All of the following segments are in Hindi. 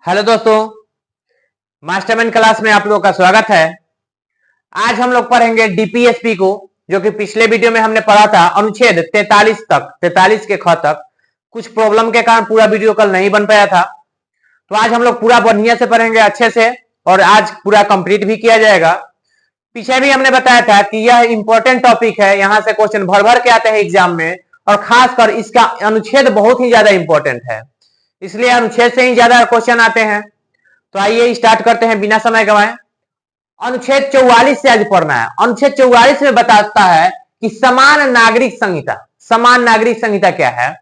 हेलो दोस्तों, मास्टरमाइंड क्लास में आप लोगों का स्वागत है। आज हम लोग पढ़ेंगे डीपीएसपी को, जो कि पिछले वीडियो में हमने पढ़ा था अनुच्छेद 43 तक, 43 के ख तक। कुछ प्रॉब्लम के कारण पूरा वीडियो कल नहीं बन पाया था, तो आज हम लोग पूरा बढ़िया से पढ़ेंगे अच्छे से, और आज पूरा कंप्लीट भी किया जाएगा। पीछे भी हमने बताया था कि यह इंपॉर्टेंट टॉपिक है, यहाँ से क्वेश्चन भर भर के आते हैं एग्जाम में, और खासकर इसका अनुच्छेद बहुत ही ज्यादा इंपॉर्टेंट है, इसलिए अनुच्छेद से ही ज्यादा क्वेश्चन आते हैं। तो आइए स्टार्ट करते हैं बिना समय गंवाए। अनुच्छेद 44 से आज पढ़ना है। अनुच्छेद 44 में बताता है कि समान नागरिक संहिता। समान नागरिक संहिता क्या है?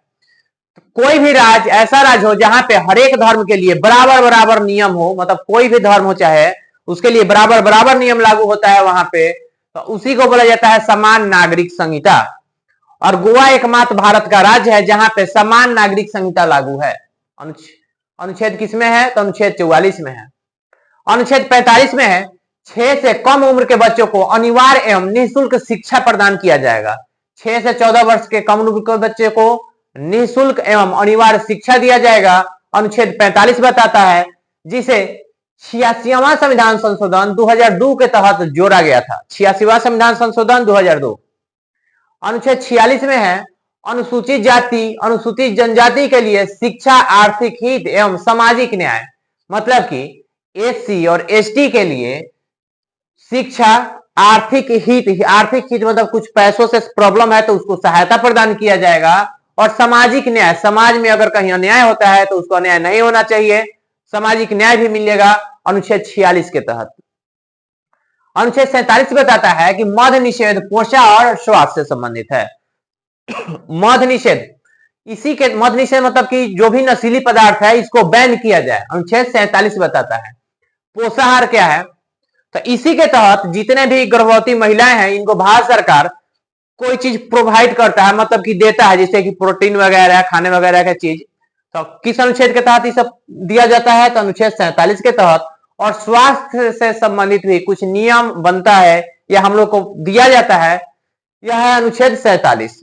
तो कोई भी राज्य ऐसा राज्य हो जहां पे हर एक धर्म के लिए बराबर बराबर नियम हो, मतलब कोई भी धर्म हो चाहे उसके लिए बराबर बराबर नियम लागू होता है वहां पे, तो उसी को बोला जाता है समान नागरिक संहिता। और गोवा एकमात्र भारत का राज्य है जहां पे समान नागरिक संहिता लागू है। अनुच्छेद किसमें है? तो अनुच्छेद 44 में है। अनुच्छेद 45 में है 6 से कम उम्र के बच्चों को अनिवार्य एवं निःशुल्क शिक्षा प्रदान किया जाएगा। 6 से 14 वर्ष के कम उम्र के बच्चे को निःशुल्क एवं अनिवार्य शिक्षा दिया जाएगा। अनुच्छेद 45 बताता है, जिसे 86वां संविधान संशोधन 2002 के तहत जोड़ा गया था। 86वां संविधान संशोधन 2002। अनुच्छेद 46 में है अनुसूचित जाति अनुसूचित जनजाति के लिए शिक्षा, आर्थिक हित एवं सामाजिक न्याय। मतलब कि एससी और एसटी के लिए शिक्षा, आर्थिक हित मतलब कुछ पैसों से प्रॉब्लम है तो उसको सहायता प्रदान किया जाएगा। और सामाजिक न्याय, समाज में अगर कहीं अन्याय होता है तो उसको अन्याय नहीं होना चाहिए, सामाजिक न्याय भी मिलेगा अनुच्छेद 46 के तहत। अनुच्छेद 47 बताता है कि मद्य निषेध पोषा और स्वास्थ्य से संबंधित है। मद्य निषेध, इसी के मद्य निषेध मतलब कि जो भी नशीली पदार्थ है इसको बैन किया जाए, अनुच्छेद 47 बताता है। पोषाहार क्या है? तो इसी के तहत जितने भी गर्भवती महिलाएं हैं इनको भारत सरकार कोई चीज प्रोवाइड करता है, मतलब कि देता है, जैसे कि प्रोटीन वगैरह, खाने वगैरह का चीज। तो किस अनुच्छेद के तहत ये सब दिया जाता है? तो अनुच्छेद 47 के तहत। और स्वास्थ्य से संबंधित भी कुछ नियम बनता है या हम लोग को दिया जाता है, यह है अनुच्छेद 47।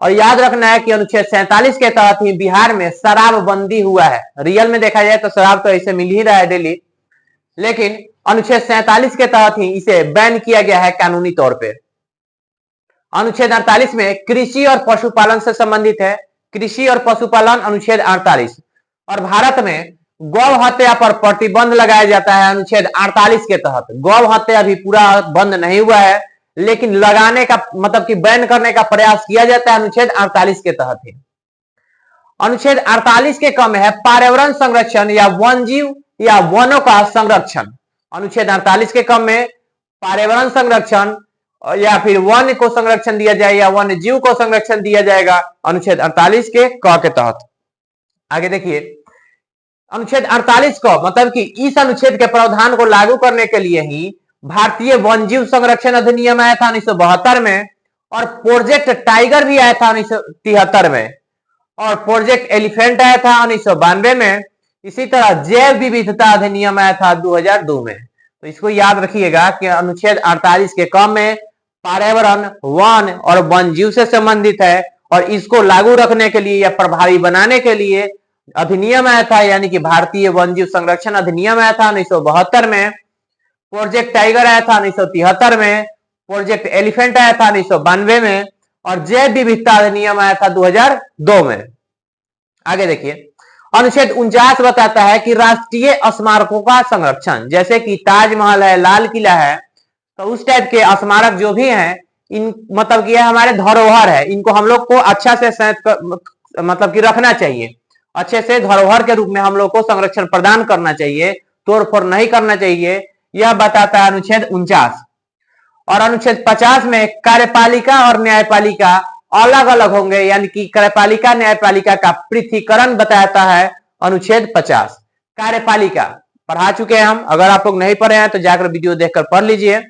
और याद रखना है कि अनुच्छेद 47 के तहत ही बिहार में शराबबंदी हुआ है। रियल में देखा जाए तो शराब तो ऐसे मिल ही रहा है डेली, लेकिन अनुच्छेद 47 के तहत ही इसे बैन किया गया है कानूनी तौर पे। अनुच्छेद 48 में कृषि और पशुपालन से संबंधित है। कृषि और पशुपालन अनुच्छेद 48। और भारत में गौ हत्या पर प्रतिबंध लगाया जाता है अनुच्छेद 48 के तहत। गौ हत्या अभी पूरा बंद नहीं हुआ है, लेकिन लगाने का मतलब कि बैन करने का प्रयास किया जाता है अनुच्छेद 48 के तहत ही। अनुच्छेद 48 के क्रम में है पर्यावरण संरक्षण या वन जीव या वनों का संरक्षण। अनुच्छेद 48 के क्रम में पर्यावरण संरक्षण या फिर वन को संरक्षण दिया जाए या वन्य जीव को संरक्षण दिया जाएगा अनुच्छेद 48 के क के तहत। आगे देखिए, अनुच्छेद 48 को मतलब कि इस अनुच्छेद के प्रावधान को लागू करने के लिए ही भारतीय वन्यजीव संरक्षण अधिनियम आया था 1972 में, और प्रोजेक्ट टाइगर भी आया था 1973 में, और प्रोजेक्ट एलिफेंट आया था 1992 में। इसी तरह जैव विविधता अधिनियम आया था 2002 में। तो इसको याद रखिएगा कि अनुच्छेद 48 के क्रम में पर्यावरण, वन और वन्यजीव से संबंधित है, और इसको लागू रखने के लिए या प्रभावी बनाने के लिए अधिनियम आया था, यानी कि भारतीय वन्यजीव संरक्षण अधिनियम आया था 1972 में। प्रोजेक्ट टाइगर आया था 1973 में, प्रोजेक्ट एलिफेंट आया था 1992 में, और जैव विविधता अधिनियम आया था 2002 में। आगे देखिए, अनुच्छेद 49 बताता है कि राष्ट्रीय स्मारकों का संरक्षण, जैसे कि ताजमहल है, लाल किला है, तो उस टाइप के स्मारक जो भी हैं, इन मतलब कि हमारे धरोहर है, इनको हम लोग को अच्छा से मतलब कि रखना चाहिए, अच्छे से धरोहर के रूप में हम लोग को संरक्षण प्रदान करना चाहिए, तोड़फोड़ नहीं करना चाहिए, यह बताता है अनुच्छेद 49। और अनुच्छेद 50 में कार्यपालिका और न्यायपालिका अलग अलग होंगे, यानी कि कार्यपालिका न्यायपालिका का पृथकीकरण बताता है अनुच्छेद 50। कार्यपालिका पढ़ा चुके हैं हम, अगर आप लोग नहीं पढ़े हैं तो जाकर वीडियो देखकर पढ़ लीजिए।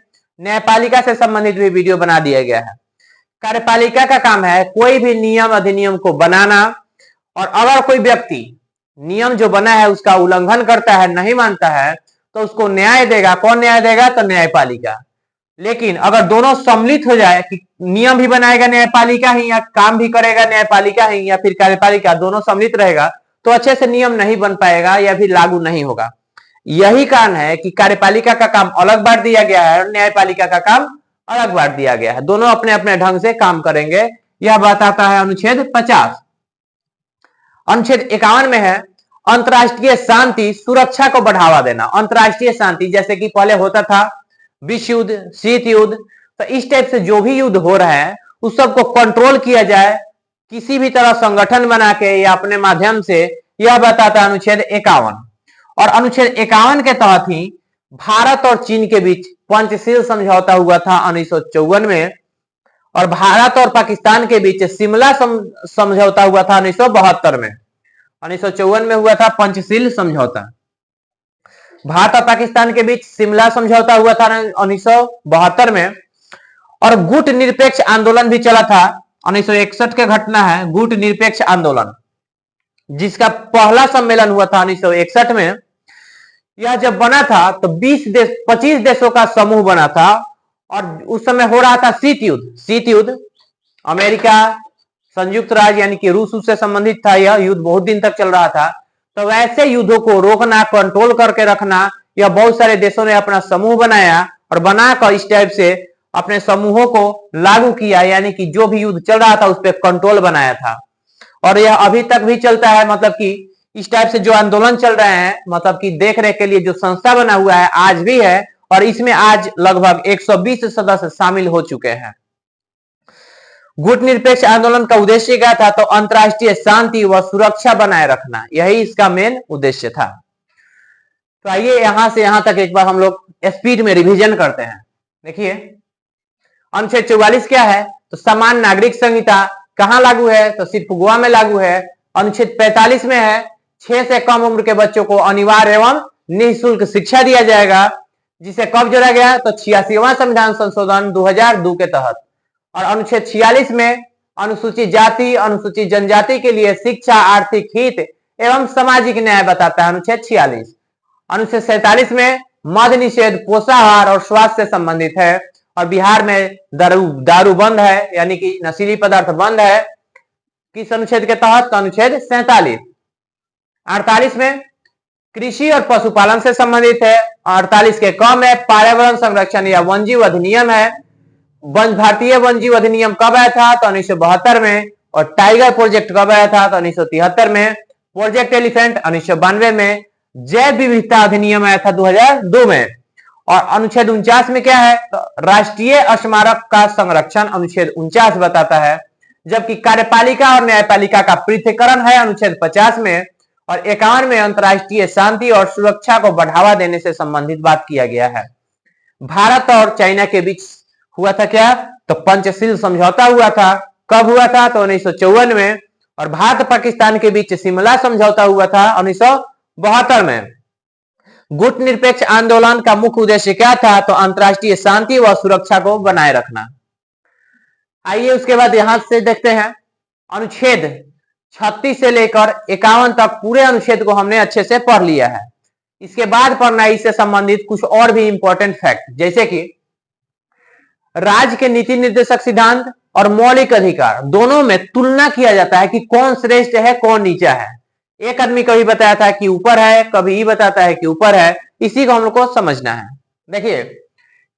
न्यायपालिका से संबंधित भी वीडियो बना दिया गया है। कार्यपालिका का काम है कोई भी नियम अधिनियम को बनाना, और अगर कोई व्यक्ति नियम जो बना है उसका उल्लंघन करता है, नहीं मानता है, तो उसको न्याय देगा। कौन न्याय देगा? तो न्यायपालिका। लेकिन अगर दोनों सम्मिलित हो जाए कि नियम भी बनाएगा न्यायपालिका ही, या काम भी करेगा न्यायपालिका ही, या फिर कार्यपालिका, दोनों सम्मिलित रहेगा, तो अच्छे से नियम नहीं बन पाएगा या भी लागू नहीं होगा। यही कारण है कि कार्यपालिका का काम अलग बांट दिया गया है और न्यायपालिका का काम अलग बांट दिया गया है। दोनों अपने अपने ढंग से काम करेंगे। यह बात आता है अनुच्छेद 50। अनुच्छेद 51 में है अंतरराष्ट्रीय शांति सुरक्षा को बढ़ावा देना। अंतरराष्ट्रीय शांति जैसे कि पहले होता था विश्व युद्ध, शीत युद्ध, तो इस टाइप से जो भी युद्ध हो रहा है उस सबको कंट्रोल किया जाए किसी भी तरह संगठन बना के या अपने माध्यम से, यह बताता है अनुच्छेद 51। और अनुच्छेद 51 के तहत ही भारत और चीन के बीच पंचशील समझौता हुआ था 1954 में, और भारत और पाकिस्तान के बीच शिमला समझौता हुआ था 1972 में। 1954 में हुआ था पंचशील समझौता। भारत और पाकिस्तान के बीच शिमला समझौता हुआ था 1972 में। और गुट निरपेक्ष आंदोलन भी चला था। 1961 की घटना है गुट निरपेक्ष आंदोलन, जिसका पहला सम्मेलन हुआ था 1961 में। यह जब बना था तो 25 देशों का समूह बना था और उस समय हो रहा था शीत युद्ध। शीत युद्ध अमेरिका, संयुक्त राज्य यानी कि रूस से संबंधित था। यह युद्ध बहुत दिन तक चल रहा था। तो वैसे युद्धों को रोकना, कंट्रोल करके रखना, यह बहुत सारे देशों ने अपना समूह बनाया और बनाकर इस टाइप से अपने समूहों को लागू किया, यानी कि जो भी युद्ध चल रहा था उस पर कंट्रोल बनाया था। और यह अभी तक भी चलता है, मतलब कि इस टाइप से जो आंदोलन चल रहे हैं, मतलब कि देख रेख के लिए जो संस्था बना हुआ है आज भी है, और इसमें आज लगभग 120 सदस्य शामिल हो चुके हैं। गुट निरपेक्ष आंदोलन का उद्देश्य क्या था? तो अंतरराष्ट्रीय शांति व सुरक्षा बनाए रखना, यही इसका मेन उद्देश्य था। तो आइए यहां से यहां तक एक बार हम लोग स्पीड में रिवीजन करते हैं। देखिए अनुच्छेद 44 क्या है? तो समान नागरिक संहिता कहां लागू है? तो सिर्फ गोवा में लागू है। अनुच्छेद 45 में है 6 से कम उम्र के बच्चों को अनिवार्य एवं निःशुल्क शिक्षा दिया जाएगा, जिसे कब जोड़ा गया? तो 86वां संविधान संशोधन 2002 के तहत। और अनुच्छेद 46 में अनुसूचित जाति, अनुसूचित जनजाति के लिए शिक्षा, आर्थिक हित एवं सामाजिक न्याय बताता है अनुच्छेद 46। अनुच्छेद 47 में मद्य निषेध पोषाहार और स्वास्थ्य से संबंधित है, और बिहार में दारू बंद है, यानी कि नशीली पदार्थ बंद है। किस अनुच्छेद के तहत? तो अनुच्छेद 47। 48 में कृषि और पशुपालन से संबंधित है। 48 के क में पर्यावरण संरक्षण या वन्यजीव अधिनियम है। भारतीय वन्यजीव अधिनियम कब आया था? तो 1972 में। और टाइगर प्रोजेक्ट कब आया था? तो 1973 में। प्रोजेक्ट एलिफेंट 1992 में। जैव विविधता अधिनियम आया था 2002 में। और अनुच्छेद 49 में क्या है? तो राष्ट्रीय स्मारक का संरक्षण अनुच्छेद 49 बताता है। जबकि कार्यपालिका और न्यायपालिका का पृथक्करण है अनुच्छेद 50 में। और 51 में अंतरराष्ट्रीय शांति और सुरक्षा को बढ़ावा देने से संबंधित बात किया गया है। भारत और चाइना के बीच हुआ था क्या? तो पंचशील समझौता हुआ था। कब हुआ था? तो 1954 में। और भारत पाकिस्तान के बीच शिमला समझौता हुआ था 1972 में। गुट निरपेक्ष आंदोलन का मुख्य उद्देश्य क्या था? तो अंतरराष्ट्रीय शांति व सुरक्षा को बनाए रखना। आइए उसके बाद यहां से देखते हैं अनुच्छेद 36 से लेकर 51 तक पूरे अनुच्छेद को हमने अच्छे से पढ़ लिया है। इसके बाद पढ़ना है इससे संबंधित कुछ और भी इंपॉर्टेंट फैक्ट, जैसे कि राज्य के नीति निर्देशक सिद्धांत और मौलिक अधिकार दोनों में तुलना किया जाता है कि कौन श्रेष्ठ है कौन नीचा है। एक आदमी कभी बताया था कि ऊपर है, कभी ये बताता है कि ऊपर है। इसी को हम लोग को समझना है। देखिए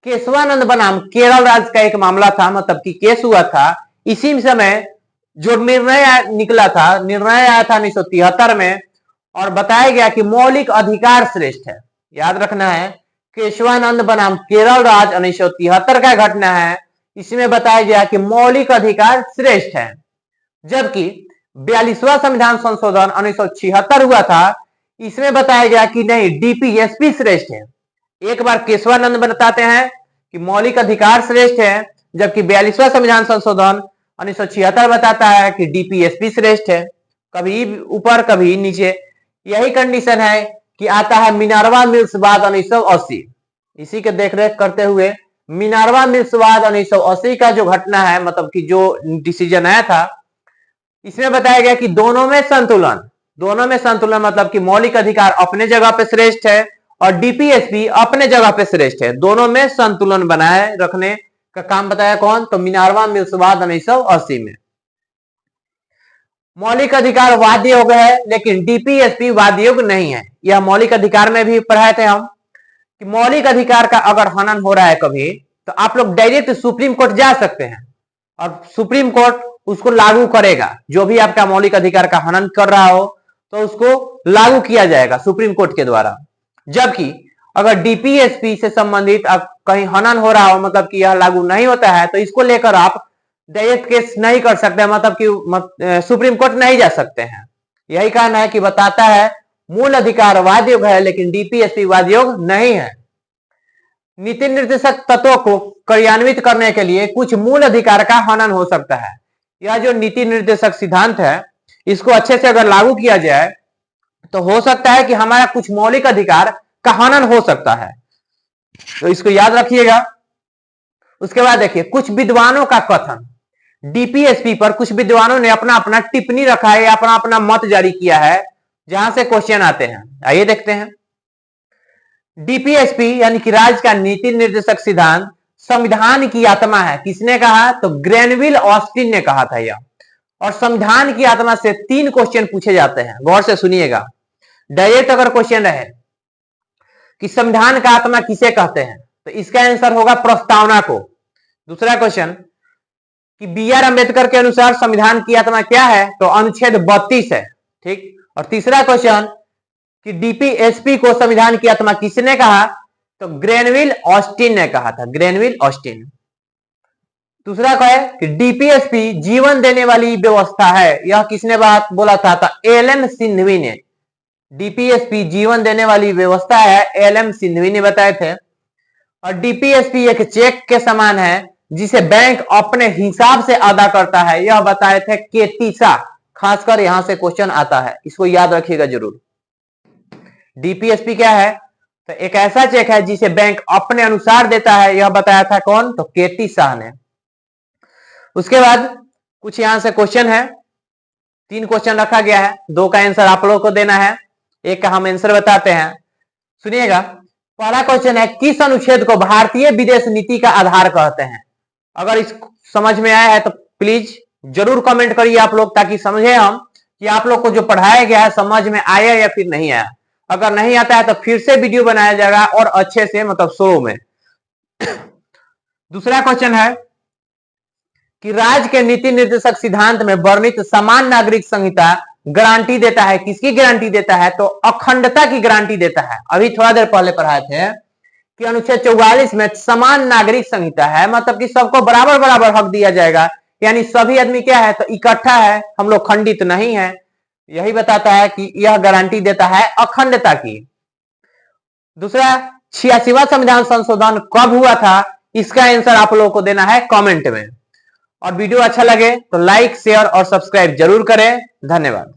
केशवानंद बनाम केरल राज्य का एक मामला था, मतलब कि केस हुआ था। इसी समय जो निर्णय निकला था, निर्णय आया था 1973 में, और बताया गया कि मौलिक अधिकार श्रेष्ठ है। याद रखना है केशवानंद बनाम केरल राज्य 1973 का घटना है। इसमें बताया गया कि मौलिक अधिकार श्रेष्ठ है। जबकि 42वां संविधान संशोधन 1976 हुआ था, इसमें बताया गया कि नहीं, डीपीएसपी श्रेष्ठ है। एक बार केशवानंद बताते हैं कि मौलिक अधिकार श्रेष्ठ है, जबकि 42वां संविधान संशोधन 1976 बताता है कि डीपीएसपी श्रेष्ठ है। कभी ऊपर कभी नीचे। यही कंडीशन है कि आता है मिनर्वा मिल्स वाद 1980। इसी के देखरेख करते हुए मिनर्वा मिल्स वाद 1980 का जो घटना है, मतलब कि जो डिसीजन आया था, इसमें बताया गया कि दोनों में संतुलन मतलब कि मौलिक अधिकार अपने जगह पे श्रेष्ठ है और डीपीएसपी अपने जगह पे श्रेष्ठ है। दोनों में संतुलन बनाए रखने का काम बताया कौन? तो मिनर्वा मिल्स वाद 1980 में। मौलिक अधिकार वाद्य योग है, लेकिन डीपीएसपी वाद्य योग नहीं है। यह मौलिक अधिकार में भी पढ़ाए थे हम कि मौलिक अधिकार का अगर हनन हो रहा है कभी, तो आप लोग डायरेक्ट सुप्रीम कोर्ट जा सकते हैं और सुप्रीम कोर्ट उसको लागू करेगा। जो भी आपका मौलिक अधिकार का हनन कर रहा हो तो उसको लागू किया जाएगा सुप्रीम कोर्ट के द्वारा। जबकि अगर डीपीएसपी से संबंधित कहीं हनन हो रहा हो, मतलब कि यह लागू नहीं होता है, तो इसको लेकर आप डायरेक्ट केस नहीं कर सकते, मतलब कि सुप्रीम कोर्ट नहीं जा सकते हैं। यही कारण है कि बताता है मूल अधिकार वाद्य योग है, लेकिन डीपीएसपी वाद्य योग नहीं है। नीति निर्देशक तत्वों को क्रियान्वित करने के लिए कुछ मूल अधिकार का हनन हो सकता है। यह जो नीति निर्देशक सिद्धांत है, इसको अच्छे से अगर लागू किया जाए तो हो सकता है कि हमारा कुछ मौलिक अधिकार का हनन हो सकता है, तो इसको याद रखिएगा। उसके बाद देखिए कुछ विद्वानों का कथन, डीपीएसपी पर कुछ विद्वानों ने अपना अपना टिप्पणी रखा है, अपना अपना मत जारी किया है, जहां से क्वेश्चन आते हैं। आइए देखते हैं। डीपीएसपी यानी कि राज्य का नीति निर्देशक सिद्धांत संविधान की आत्मा है। किसने कहा? तो ग्रेनविल ऑस्टिन ने कहा था यह। और संविधान की आत्मा से 3 क्वेश्चन पूछे जाते हैं, गौर से सुनिएगा। डायरेक्ट अगर क्वेश्चन रहे कि संविधान का आत्मा किसे कहते हैं, तो इसका आंसर होगा प्रस्तावना को। दूसरा क्वेश्चन कि बी.आर. अम्बेडकर के अनुसार संविधान की आत्मा क्या है, तो अनुच्छेद 32 है, ठीक। और तीसरा क्वेश्चन कि डीपीएसपी को संविधान की आत्मा किसने कहा, तो ग्रेनविल ऑस्टिन ने कहा था, ग्रेनविल ऑस्टिन। दूसरा क्या है कि डीपीएसपी जीवन देने वाली व्यवस्था है, यह किसने बात बोला था, तो एल.एम. सिंघवी ने। डीपीएसपी जीवन देने वाली व्यवस्था है, एल.एम. सिंघवी ने बताए थे। और डीपीएसपी एक चेक के समान है जिसे बैंक अपने हिसाब से अदा करता है, यह बताए थे के.टी. शाह। खासकर यहां से क्वेश्चन आता है, इसको याद रखिएगा जरूर। डीपीएसपी क्या है, तो एक ऐसा चेक है जिसे बैंक अपने अनुसार देता है, यह बताया था कौन, तो के.टी. शाह ने। उसके बाद कुछ यहां से क्वेश्चन है, 3 क्वेश्चन रखा गया है, 2 का आंसर आप लोगों को देना है, एक का हम आंसर बताते हैं। सुनिएगा, पहला क्वेश्चन है किस अनुच्छेद को भारतीय विदेश नीति का आधार कहते हैं। अगर इस समझ में आया है तो प्लीज जरूर कमेंट करिए आप लोग, ताकि समझे हम कि आप लोग को जो पढ़ाया गया है समझ में आया या फिर नहीं आया। अगर नहीं आता है तो फिर से वीडियो बनाया जाएगा और अच्छे से, मतलब शुरू में। दूसरा क्वेश्चन है कि राज्य के नीति निर्देशक सिद्धांत में वर्णित समान नागरिक संहिता गारंटी देता है, किसकी गारंटी देता है, तो अखंडता की गारंटी देता है। अभी थोड़ा देर पहले पढ़ाए थे कि अनुच्छेद 44 में समान नागरिक संहिता है, मतलब कि सबको बराबर बराबर हक दिया जाएगा, यानी सभी आदमी क्या है, तो इकट्ठा है, हम लोग खंडित नहीं है। यही बताता है कि यह गारंटी देता है अखंडता की। दूसरा, 86वां संविधान संशोधन कब हुआ था, इसका आंसर आप लोगों को देना है कमेंट में। और वीडियो अच्छा लगे तो लाइक, शेयर और सब्सक्राइब जरूर करें। धन्यवाद।